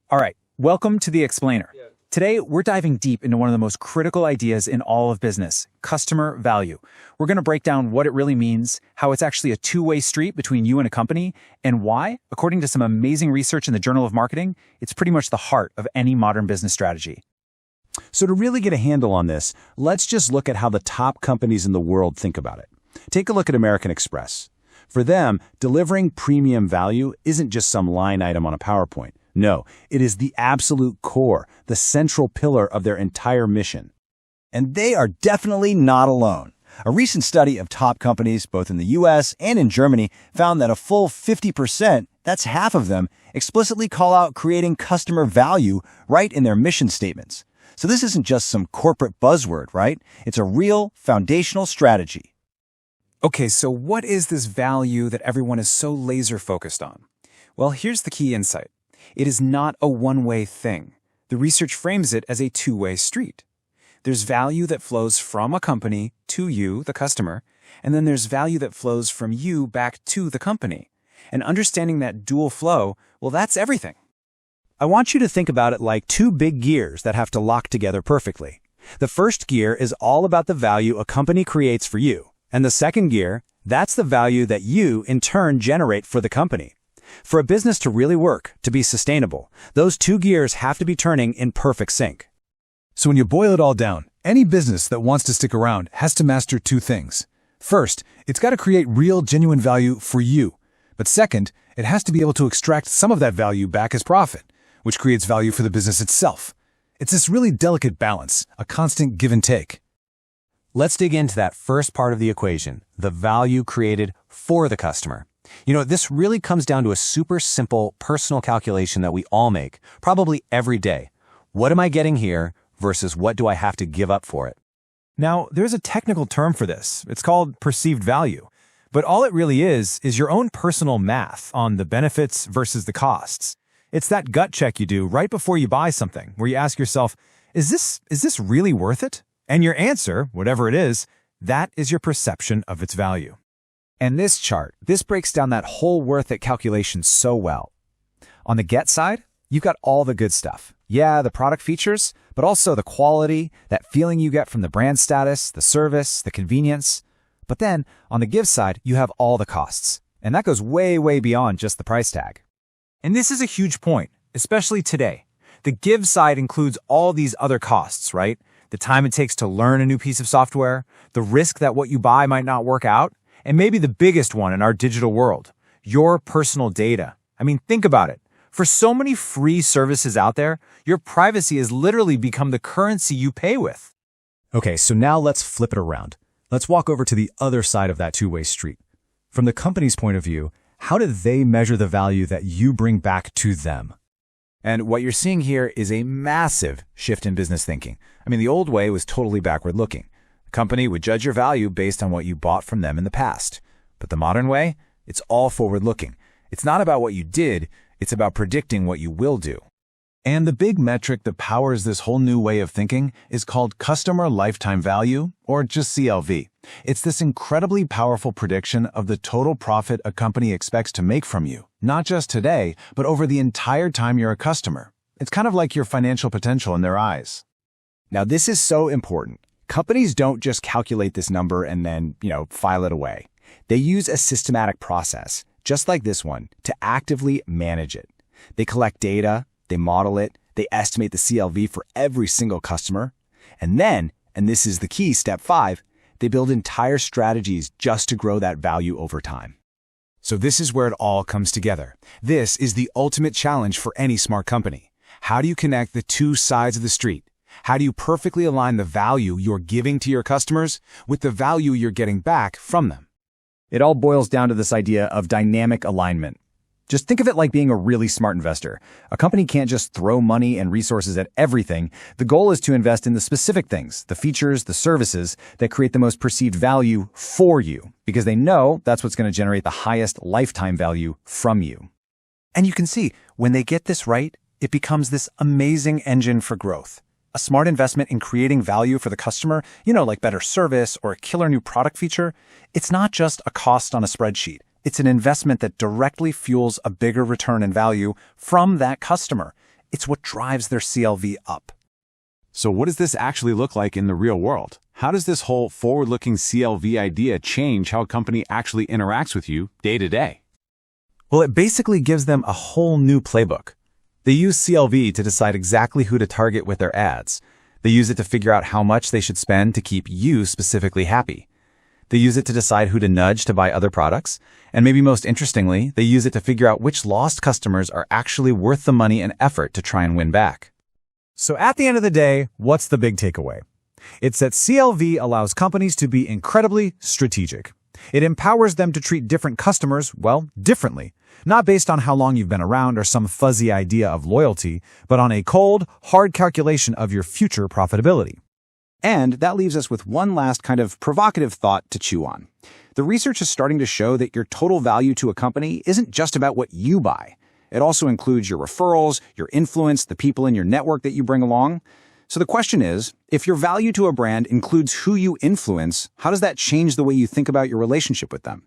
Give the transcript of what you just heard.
All right, welcome to The Explainer. Today, we're diving deep into one of the most critical ideas in all of business, customer value. We're going to break down what it really means, how it's actually a two-way street between you and a company, and why, according to some amazing research in the Journal of Marketing, it's pretty much the heart of any modern business strategy. So to really get a handle on this, let's just look at how the top companies in the world think about it. Take a look at American Express. For them, delivering premium value isn't just some line item on a PowerPoint. No, it is the absolute core, the central pillar of their entire mission. And they are definitely not alone. A recent study of top companies, both in the US and in Germany, found that a full 50%, that's half of them, explicitly call out creating customer value right in their mission statements. So this isn't just some corporate buzzword, right? It's a real foundational strategy. Okay, so what is this value that everyone is so laser focused on? Well, here's the key insight. It is not a one-way thing. The research frames it as a two-way street. There's value that flows from a company to you, the customer, and then there's value that flows from you back to the company. And understanding that dual flow, well, that's everything. I want you to think about it like two big gears that have to lock together perfectly. The first gear is all about the value a company creates for you. And the second gear, that's the value that you, in turn, generate for the company. For a business to really work, to be sustainable, those two gears have to be turning in perfect sync. So when you boil it all down, any business that wants to stick around has to master two things. First, it's got to create real, genuine value for you. But second, it has to be able to extract some of that value back as profit, which creates value for the business itself. It's this really delicate balance, a constant give and take. Let's dig into that first part of the equation, the value created for the customer. This really comes down to a super simple personal calculation that we all make, probably every day. What am I getting here versus what do I have to give up for it? Now, there's a technical term for this. It's called perceived value. But all it really is your own personal math on the benefits versus the costs. It's that gut check you do right before you buy something, where you ask yourself, is this really worth it? And your answer, whatever it is, that is your perception of its value. And this chart, this breaks down that whole worth it calculation so well. On the get side, you've got all the good stuff. Yeah, the product features, but also the quality, that feeling you get from the brand status, the service, the convenience. But then, on the give side, you have all the costs. And that goes way, way beyond just the price tag. And this is a huge point, especially today. The give side includes all these other costs, right? The time it takes to learn a new piece of software, the risk that what you buy might not work out, and maybe the biggest one in our digital world, your personal data. I mean, think about it. For so many free services out there, your privacy has literally become the currency you pay with. Okay, so now let's flip it around. Let's walk over to the other side of that two-way street. From the company's point of view, how do they measure the value that you bring back to them? And what you're seeing here is a massive shift in business thinking. I mean, the old way was totally backward-looking. A company would judge your value based on what you bought from them in the past. But the modern way, it's all forward-looking. It's not about what you did, it's about predicting what you will do. And the big metric that powers this whole new way of thinking is called customer lifetime value, or just CLV. It's this incredibly powerful prediction of the total profit a company expects to make from you, not just today, but over the entire time you're a customer. It's kind of like your financial potential in their eyes. Now, this is so important. Companies don't just calculate this number and then, file it away. They use a systematic process, just like this one, to actively manage it. They collect data, they model it, they estimate the CLV for every single customer, and then, and this is the key, step 5, they build entire strategies just to grow that value over time. So this is where it all comes together. This is the ultimate challenge for any smart company. How do you connect the two sides of the street? How do you perfectly align the value you're giving to your customers with the value you're getting back from them? It all boils down to this idea of dynamic alignment. Just think of it like being a really smart investor. A company can't just throw money and resources at everything. The goal is to invest in the specific things, the features, the services that create the most perceived value for you, because they know that's what's going to generate the highest lifetime value from you. And you can see, when they get this right, it becomes this amazing engine for growth. A smart investment in creating value for the customer, like better service or a killer new product feature, it's not just a cost on a spreadsheet. It's an investment that directly fuels a bigger return in value from that customer. It's what drives their CLV up. So what does this actually look like in the real world? How does this whole forward-looking CLV idea change how a company actually interacts with you day to day? Well, it basically gives them a whole new playbook. They use CLV to decide exactly who to target with their ads. They use it to figure out how much they should spend to keep you specifically happy. They use it to decide who to nudge to buy other products. And maybe most interestingly, they use it to figure out which lost customers are actually worth the money and effort to try and win back. So at the end of the day, what's the big takeaway? It's that CLV allows companies to be incredibly strategic. It empowers them to treat different customers, well, differently, not based on how long you've been around or some fuzzy idea of loyalty, but on a cold, hard calculation of your future profitability. And that leaves us with one last kind of provocative thought to chew on. The research is starting to show that your total value to a company isn't just about what you buy. It also includes your referrals, your influence, the people in your network that you bring along. So the question is, if your value to a brand includes who you influence, how does that change the way you think about your relationship with them?